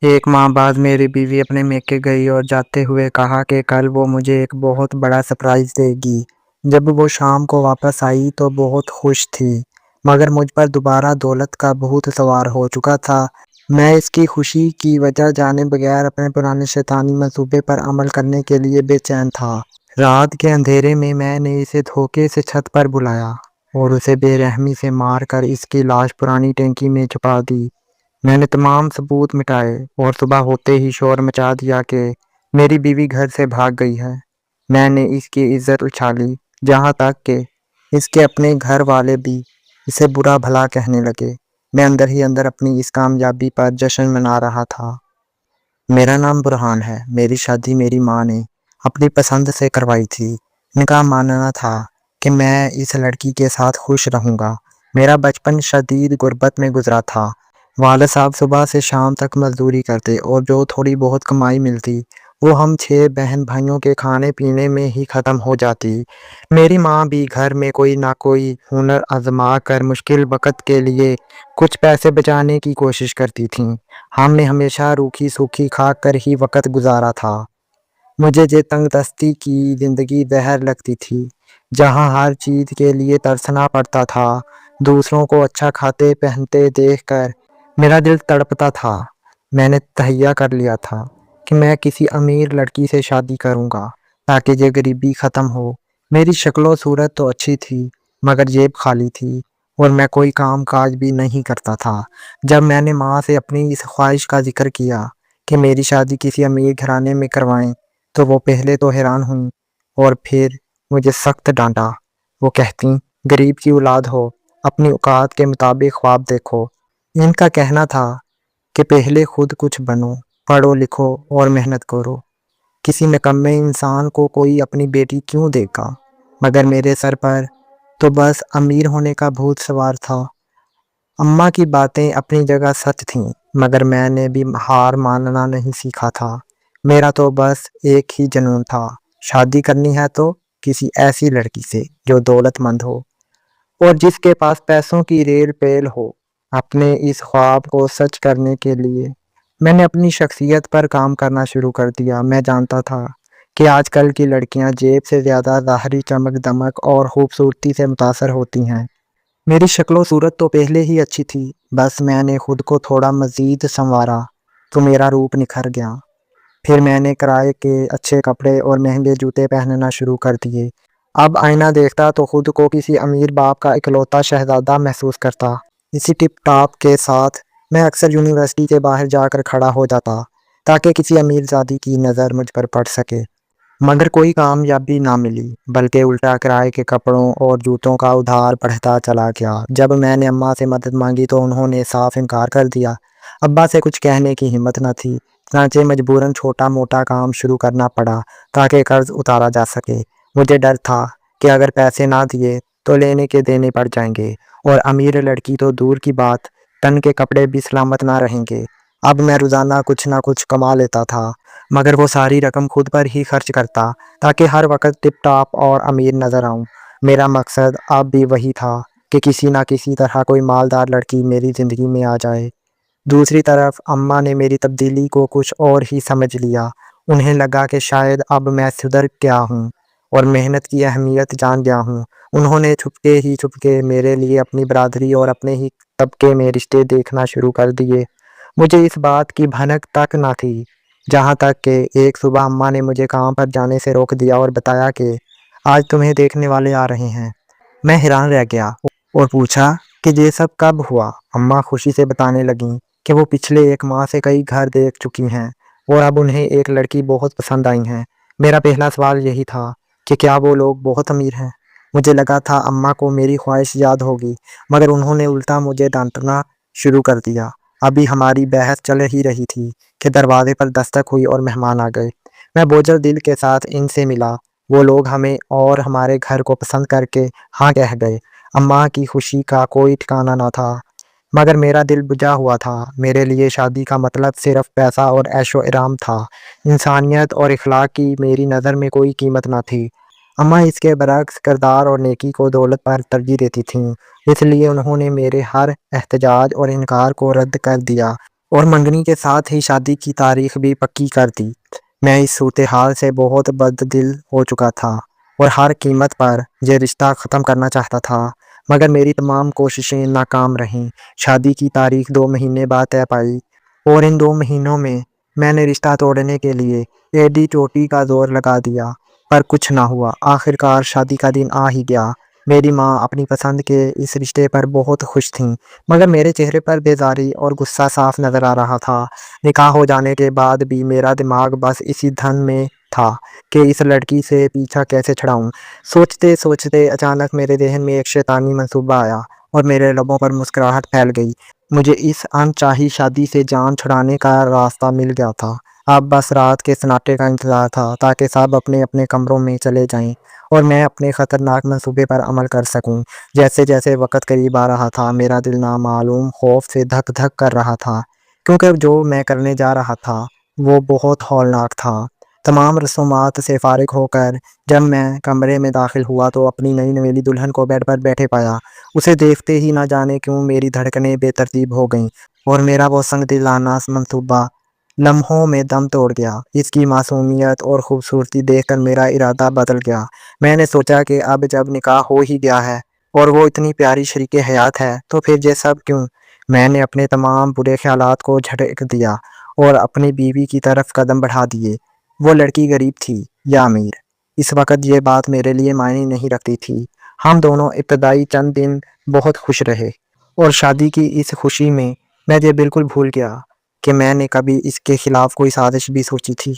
ایک ماہ بعد میری بیوی اپنے میکے گئی اور جاتے ہوئے کہا کہ کل وہ مجھے ایک بہت بڑا سرپرائز دے گی۔ جب وہ شام کو واپس آئی تو بہت خوش تھی، مگر مجھ پر دوبارہ دولت کا بھوت سوار ہو چکا تھا۔ میں اس کی خوشی کی وجہ جانے بغیر اپنے پرانے شیطانی منصوبے پر عمل کرنے کے لیے بے چین تھا۔ رات کے اندھیرے میں نے اسے دھوکے سے چھت پر بلایا اور اسے بے رحمی سے مار کر اس کی لاش پرانی ٹینکی میں چھپا دی۔ میں نے تمام ثبوت مٹائے اور صبح ہوتے ہی شور مچا دیا کہ میری بیوی گھر سے بھاگ گئی ہے۔ میں نے اس کی عزت اچھالی، جہاں تک کہ اس کے اپنے گھر والے بھی اسے برا بھلا کہنے لگے۔ میں اندر ہی اندر اپنی اس کامیابی پر جشن منا رہا تھا۔ میرا نام برہان ہے۔ میری شادی میری ماں نے اپنی پسند سے کروائی تھی۔ ان کا ماننا تھا کہ میں اس لڑکی کے ساتھ خوش رہوں گا۔ میرا بچپن شدید غربت میں گزرا تھا۔ والد صاحب صبح سے شام تک مزدوری کرتے اور جو تھوڑی بہت کمائی ملتی وہ ہم 6 بہن بھائیوں کے کھانے پینے میں ہی ختم ہو جاتی۔ میری ماں بھی گھر میں کوئی نہ کوئی ہنر آزما کر مشکل وقت کے لیے کچھ پیسے بچانے کی کوشش کرتی تھیں۔ ہم نے ہمیشہ روکھی سوکھی کھا کر ہی وقت گزارا تھا۔ مجھے یہ تنگ دستی کی زندگی زہر لگتی تھی، جہاں ہر چیز کے لیے ترسنا پڑتا تھا۔ دوسروں کو اچھا کھاتے پہنتے دیکھ کر میرا دل تڑپتا تھا۔ میں نے تہیہ کر لیا تھا کہ میں کسی امیر لڑکی سے شادی کروں گا تاکہ یہ غریبی ختم ہو۔ میری شکل و صورت تو اچھی تھی، مگر جیب خالی تھی اور میں کوئی کام کاج بھی نہیں کرتا تھا۔ جب میں نے ماں سے اپنی اس خواہش کا ذکر کیا کہ میری شادی کسی امیر گھرانے میں کروائیں تو وہ پہلے تو حیران ہوئی اور پھر مجھے سخت ڈانٹا۔ وہ کہتی، غریب کی اولاد ہو، اپنی اوقات کے مطابق خواب دیکھو۔ ان کا کہنا تھا کہ پہلے خود کچھ بنو، پڑھو لکھو اور محنت کرو۔ کسی نکمے انسان کو کوئی اپنی بیٹی کیوں دے گا؟ مگر میرے سر پر تو بس امیر ہونے کا بھوت سوار تھا۔ اماں کی باتیں اپنی جگہ سچ تھیں، مگر میں نے بھی ہار ماننا نہیں سیکھا تھا۔ میرا تو بس ایک ہی جنون تھا، شادی کرنی ہے تو کسی ایسی لڑکی سے جو دولت مند ہو اور جس کے پاس پیسوں کی ریل پیل ہو۔ اپنے اس خواب کو سچ کرنے کے لیے میں نے اپنی شخصیت پر کام کرنا شروع کر دیا۔ میں جانتا تھا کہ آج کل کی لڑکیاں جیب سے زیادہ ظاہری چمک دمک اور خوبصورتی سے متاثر ہوتی ہیں۔ میری شکل و صورت تو پہلے ہی اچھی تھی، بس میں نے خود کو تھوڑا مزید سنوارا تو میرا روپ نکھر گیا۔ پھر میں نے کرائے کے اچھے کپڑے اور مہنگے جوتے پہننا شروع کر دیے۔ اب آئینہ دیکھتا تو خود کو کسی امیر باپ کا اکلوتا شہزادہ محسوس کرتا۔ اسی ٹپ ٹاپ کے ساتھ میں اکثر یونیورسٹی کے باہر جا کر کھڑا ہو جاتا تاکہ کسی امیر زادی کی نظر مجھ پر پڑ سکے، مگر کوئی کامیابی نہ ملی، بلکہ الٹا کرائے کے کپڑوں اور جوتوں کا ادھار بڑھتا چلا گیا۔ جب میں نے اماں سے مدد مانگی تو انہوں نے صاف انکار کر دیا۔ ابا سے کچھ کہنے کی ہمت نہ تھی، چنانچہ مجبوراً چھوٹا موٹا کام شروع کرنا پڑا تاکہ قرض اتارا جا سکے۔ مجھے ڈر تھا کہ اگر پیسے نہ دیے تو لینے کے دینے پڑ جائیں گے اور امیر لڑکی تو دور کی بات، تن کے کپڑے بھی سلامت نہ رہیں گے۔ اب میں روزانہ کچھ نہ کچھ کما لیتا تھا، مگر وہ ساری رقم خود پر ہی خرچ کرتا تاکہ ہر وقت ٹپ ٹاپ اور امیر نظر آؤں۔ میرا مقصد اب بھی وہی تھا کہ کسی نہ کسی طرح کوئی مالدار لڑکی میری زندگی میں آ جائے۔ دوسری طرف اماں نے میری تبدیلی کو کچھ اور ہی سمجھ لیا۔ انہیں لگا کہ شاید اب میں سدھر گیا ہوں اور محنت کی اہمیت جان گیا ہوں۔ انہوں نے چھپکے میرے لیے اپنی برادری اور اپنے ہی طبقے میں رشتے دیکھنا شروع کر دیے۔ مجھے اس بات کی بھنک تک نہ تھی، جہاں تک کہ ایک صبح اماں نے مجھے کام پر جانے سے روک دیا اور بتایا کہ آج تمہیں دیکھنے والے آ رہے ہیں۔ میں حیران رہ گیا اور پوچھا کہ یہ سب کب ہوا؟ اماں خوشی سے بتانے لگیں کہ وہ پچھلے 1 ماہ سے کئی گھر دیکھ چکی ہیں اور اب انہیں ایک لڑکی بہت پسند آئی ہے۔ میرا پہلا سوال یہی تھا کہ کیا وہ لوگ بہت امیر ہیں؟ مجھے لگا تھا اماں کو میری خواہش یاد ہوگی، مگر انہوں نے الٹا مجھے ڈانٹنا شروع کر دیا۔ ابھی ہماری بحث چل ہی رہی تھی کہ دروازے پر دستک ہوئی اور مہمان آ گئے۔ میں بوجھل دل کے ساتھ ان سے ملا۔ وہ لوگ ہمیں اور ہمارے گھر کو پسند کر کے ہاں کہہ گئے۔ اماں کی خوشی کا کوئی ٹھکانہ نہ تھا، مگر میرا دل بجھا ہوا تھا۔ میرے لیے شادی کا مطلب صرف پیسہ اور عیش و آرام تھا، انسانیت اور اخلاق کی میری نظر میں کوئی قیمت نہ تھی۔ اماں اس کے برعکس کردار اور نیکی کو دولت پر ترجیح دیتی تھیں، اس لیے انہوں نے میرے ہر احتجاج اور انکار کو رد کر دیا۔ اور منگنی کے ساتھ ہی شادی کی تاریخ بھی پکی کر دی۔ میں اس صورتحال سے بہت بددل ہو چکا تھا اور ہر قیمت پر یہ رشتہ ختم کرنا چاہتا تھا، مگر میری تمام کوششیں ناکام رہیں۔ شادی کی تاریخ 2 مہینے بعد طے پائی اور ان 2 مہینوں میں نے رشتہ توڑنے کے لیے ایڈی چوٹی کا زور لگا دیا، پر کچھ نہ ہوا۔ آخرکار شادی کا دن آ ہی گیا۔ میری ماں اپنی پسند کے اس رشتے پر بہت خوش تھیں، مگر میرے چہرے پر بیزاری اور غصہ صاف نظر آ رہا تھا۔ نکاح ہو جانے کے بعد بھی میرا دماغ بس اسی دھن میں تھا کہ اس لڑکی سے پیچھا کیسے چھڑاؤں۔ سوچتے سوچتے اچانک میرے ذہن میں ایک شیطانی منصوبہ آیا اور میرے لبوں پر مسکراہٹ پھیل گئی۔ مجھے اس انچاہی شادی سے جان چھڑانے کا راستہ مل گیا تھا۔ اب بس رات کے سناٹے کا انتظار تھا تاکہ سب اپنے اپنے کمروں میں چلے جائیں اور میں اپنے خطرناک منصوبے پر عمل کر سکوں۔ جیسے جیسے وقت قریب آ رہا تھا، میرا دل نامعلوم خوف سے دھک دھک کر رہا تھا، کیونکہ جو میں کرنے جا رہا تھا وہ بہت ہولناک تھا۔ تمام رسومات سے فارغ ہو کر جب میں کمرے میں داخل ہوا تو اپنی نئی نویلی دلہن کو بیڈ پر بیٹھے پایا۔ اسے دیکھتے ہی نہ جانے کیوں میری دھڑکنیں بے ترتیب ہو گئیں اور میرا وہ سنگ دلانہ منصوبہ لمحوں میں دم توڑ گیا۔ اس کی معصومیت اور خوبصورتی دیکھ کر میرا ارادہ بدل گیا۔ میں نے سوچا کہ اب جب نکاح ہو ہی گیا ہے اور وہ اتنی پیاری شریک حیات ہے تو پھر یہ سب کیوں؟ میں نے اپنے تمام برے خیالات کو جھٹک دیا اور اپنی بیوی کی طرف قدم بڑھا دیے۔ وہ لڑکی غریب تھی یا امیر، اس وقت یہ بات میرے لیے معنی نہیں رکھتی تھی۔ ہم دونوں ابتدائی چند دن بہت خوش رہے اور شادی کی اس خوشی میں یہ بالکل بھول گیا کہ میں نے کبھی اس کے خلاف کوئی سازش بھی سوچی تھی۔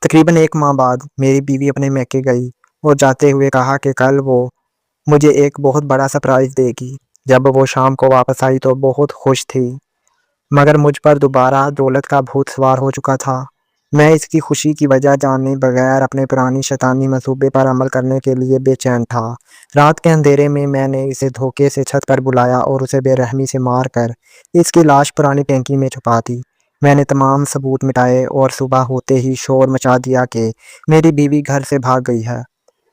تقریباً 1 ماہ بعد میری بیوی اپنے میکے گئی اور جاتے ہوئے کہا کہ کل وہ مجھے ایک بہت بڑا سرپرائز دے گی۔ جب وہ شام کو واپس آئی تو بہت خوش تھی، مگر مجھ پر دوبارہ دولت کا بھوت سوار ہو چکا تھا۔ میں اس کی خوشی کی وجہ جانے بغیر اپنے پرانی شیطانی منصوبے پر عمل کرنے کے لیے بے چین تھا۔ رات کے اندھیرے میں نے اسے دھوکے سے چھت پر بلایا اور اسے بے رحمی سے مار کر اس کی لاش پرانی ٹینکی میں چھپا دی۔ میں نے تمام ثبوت مٹائے اور صبح ہوتے ہی شور مچا دیا کہ میری بیوی گھر سے بھاگ گئی ہے۔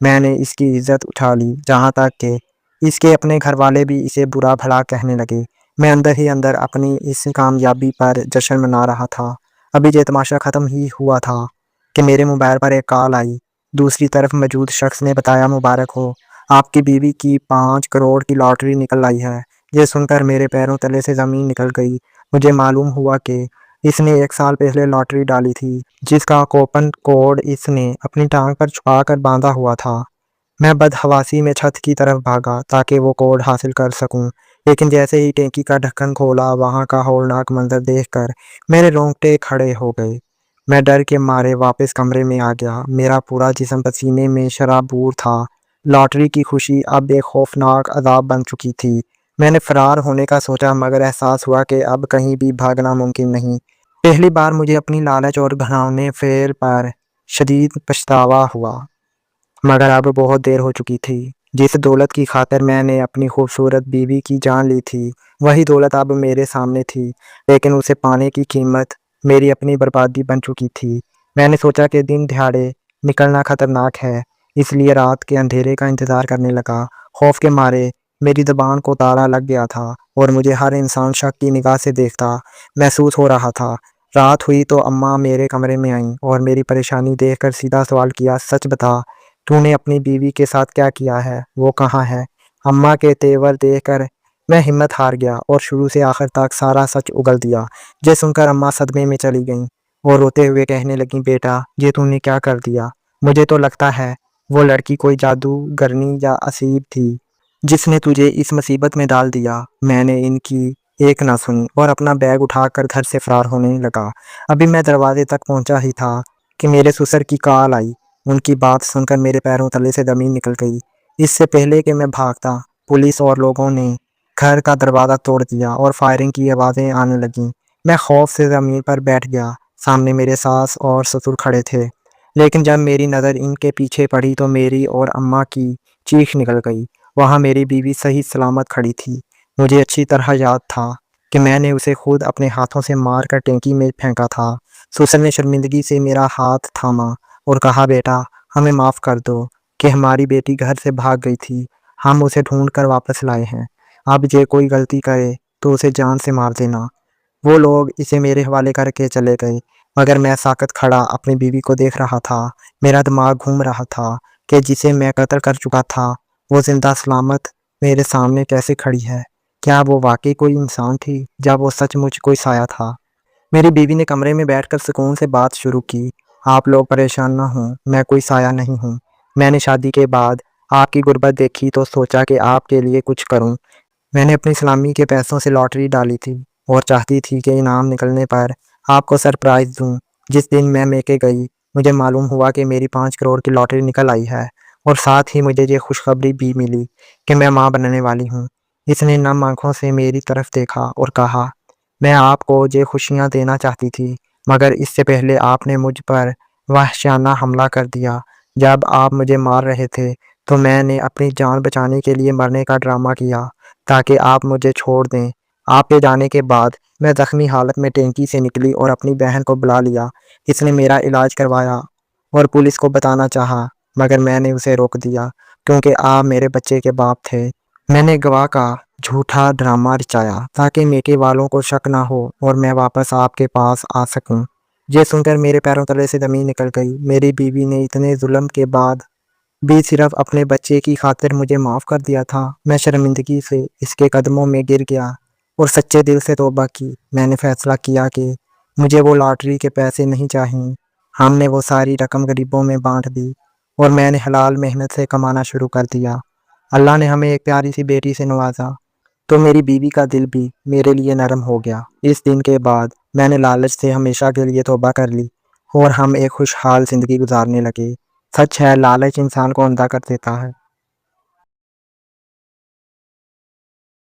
میں نے اس کی عزت اٹھا لی، جہاں تک کہ اس کے اپنے گھر والے بھی اسے برا بھلا کہنے لگے۔ میں اندر ہی اندر اپنی اس کامیابی پر جشن منا رہا تھا۔ ابھی یہ تماشا ختم ہی ہوا تھا کہ میرے موبائل پر ایک کال آئی۔ دوسری طرف موجود شخص نے بتایا، مبارک ہو، آپ کی بیوی کی 5 کروڑ کی لاٹری نکل آئی ہے۔ یہ سن کر میرے پیروں تلے سے زمین نکل گئی۔ مجھے معلوم ہوا کہ اس نے 1 سال پہلے لاٹری ڈالی تھی، جس کا کوپن کوڈ اس نے اپنی ٹانگ پر چھپا کر باندھا ہوا تھا۔ میں بدحواسی میں چھت کی طرف بھاگا تاکہ وہ کوڈ حاصل کر سکوں، لیکن جیسے ہی ٹینکی کا ڈھکن کھولا، وہاں کا ہولناک منظر دیکھ کر میرے رونگٹے کھڑے ہو گئے۔ میں ڈر کے مارے واپس کمرے میں آ گیا۔ میرا پورا جسم پسینے میں شرابور تھا۔ لاٹری کی خوشی اب ایک خوفناک عذاب بن چکی تھی۔ میں نے فرار ہونے کا سوچا، مگر احساس ہوا کہ اب کہیں بھی بھاگنا ممکن نہیں۔ پہلی بار مجھے اپنی لالچ اور گھناؤنے فعل پر شدید پچھتاوا ہوا، مگر اب بہت دیر ہو چکی تھی۔ جس دولت کی خاطر میں نے اپنی خوبصورت بیوی کی جان لی تھی، وہی دولت اب میرے سامنے تھی، لیکن اسے پانے کی قیمت میری اپنی بربادی بن چکی تھی۔ میں نے سوچا کہ دن دہاڑے نکلنا خطرناک ہے، اس لیے رات کے اندھیرے کا انتظار کرنے لگا۔ خوف کے مارے میری زبان کو تالا لگ گیا تھا اور مجھے ہر انسان شک کی نگاہ سے دیکھتا محسوس ہو رہا تھا۔ رات ہوئی تو اماں میرے کمرے میں آئیں اور میری پریشانی دیکھ کر سیدھا سوال کیا، سچ بتا، تو نے اپنی بیوی کے ساتھ کیا کیا ہے؟ وہ کہاں ہے؟ اماں کے تیور دیکھ کر میں ہمت ہار گیا اور شروع سے آخر تک سارا سچ اگل دیا۔ یہ سن کر اماں صدمے میں چلی گئیں اور روتے ہوئے کہنے لگیں، بیٹا، یہ تو نے کیا کر دیا؟ مجھے تو لگتا ہے وہ لڑکی کوئی جادوگرنی یا اسیب تھی جس نے تجھے اس مصیبت میں ڈال دیا۔ میں نے ان کی ایک نہ سنی اور اپنا بیگ اٹھا کر گھر سے فرار ہونے لگا۔ ابھی میں دروازے تک پہنچا ہی تھا کہ میرے سسر کی کال آئی۔ ان کی بات سن کر میرے پیروں تلے سے زمین نکل گئی۔ اس سے پہلے کہ میں بھاگتا، پولیس اور لوگوں نے گھر کا دروازہ توڑ دیا اور فائرنگ کی آوازیں آنے لگیں۔ میں خوف سے زمین پر بیٹھ گیا۔ سامنے میرے ساس اور سسر کھڑے تھے، لیکن جب میری نظر ان کے پیچھے پڑی تو میری اور اماں کی چیخ نکل گئی۔ وہاں میری بیوی صحیح سلامت کھڑی تھی۔ مجھے اچھی طرح یاد تھا کہ میں نے اسے خود اپنے ہاتھوں سے مار کر ٹینکی میں پھینکا تھا۔ سسر نے شرمندگی سے میرا ہاتھ تھاما اور کہا، بیٹا، ہمیں معاف کر دو کہ ہماری بیٹی گھر سے بھاگ گئی تھی۔ ہم اسے ڈھونڈ کر واپس لائے ہیں۔ اب یہ کوئی غلطی کرے تو اسے جان سے مار دینا۔ وہ لوگ اسے میرے حوالے کر کے چلے گئے، مگر میں ساکت کھڑا اپنی بیوی کو دیکھ رہا تھا۔ میرا دماغ گھوم رہا تھا کہ جسے میں قتل کر چکا تھا وہ زندہ سلامت میرے سامنے کیسے کھڑی ہے۔ کیا وہ واقعی کوئی انسان تھی یا وہ سچ مچ کوئی سایہ تھا؟ میری بیوی نے کمرے میں بیٹھ کر سکون سے بات شروع کی۔ آپ لوگ پریشان نہ ہوں، میں کوئی سایہ نہیں ہوں۔ میں نے شادی کے بعد آپ کی غربت دیکھی تو سوچا کہ آپ کے لیے کچھ کروں۔ میں نے اپنی سلامی کے پیسوں سے لاٹری ڈالی تھی اور چاہتی تھی کہ انعام نکلنے پر آپ کو سرپرائز دوں۔ جس دن میں میکے گئی مجھے معلوم ہوا کہ میری 5 کروڑ کی لاٹری نکل آئی ہے، اور ساتھ ہی مجھے یہ خوشخبری بھی ملی کہ میں ماں بننے والی ہوں۔ اس نے نم آنکھوں سے میری طرف دیکھا اور کہا، میں آپ کو یہ خوشیاں دینا چاہتی تھی، مگر اس سے پہلے آپ نے مجھ پر وحشیانہ حملہ کر دیا۔ جب آپ مجھے مار رہے تھے تو میں نے اپنی جان بچانے کے لیے مرنے کا ڈرامہ کیا تاکہ آپ مجھے چھوڑ دیں۔ آپ کے جانے کے بعد میں زخمی حالت میں ٹینکی سے نکلی اور اپنی بہن کو بلا لیا۔ اس نے میرا علاج کروایا اور پولیس کو بتانا چاہا، مگر میں نے اسے روک دیا کیونکہ آپ میرے بچے کے باپ تھے۔ میں نے گواہ کا جھوٹا ڈرامہ رچایا تاکہ میکے والوں کو شک نہ ہو اور میں واپس آپ کے پاس آ سکوں۔ یہ سن کر میرے پیروں تلے سے زمین نکل گئی۔ میری بیوی نے اتنے ظلم کے بعد بھی صرف اپنے بچے کی خاطر مجھے معاف کر دیا تھا۔ میں شرمندگی سے اس کے قدموں میں گر گیا اور سچے دل سے توبہ کی۔ میں نے فیصلہ کیا کہ مجھے وہ لاٹری کے پیسے نہیں چاہئیں۔ ہم نے وہ ساری رقم غریبوں میں بانٹ دی اور میں نے حلال محنت سے کمانا شروع کر دیا۔ اللہ نے ہمیں ایک پیاری سی بیٹی سے نوازا تو میری بیوی کا دل بھی میرے لیے نرم ہو گیا۔ اس دن کے بعد میں نے لالچ سے ہمیشہ کے لیے توبہ کر لی اور ہم ایک خوشحال زندگی گزارنے لگے۔ سچ ہے، لالچ انسان کو اندھا کر دیتا ہے۔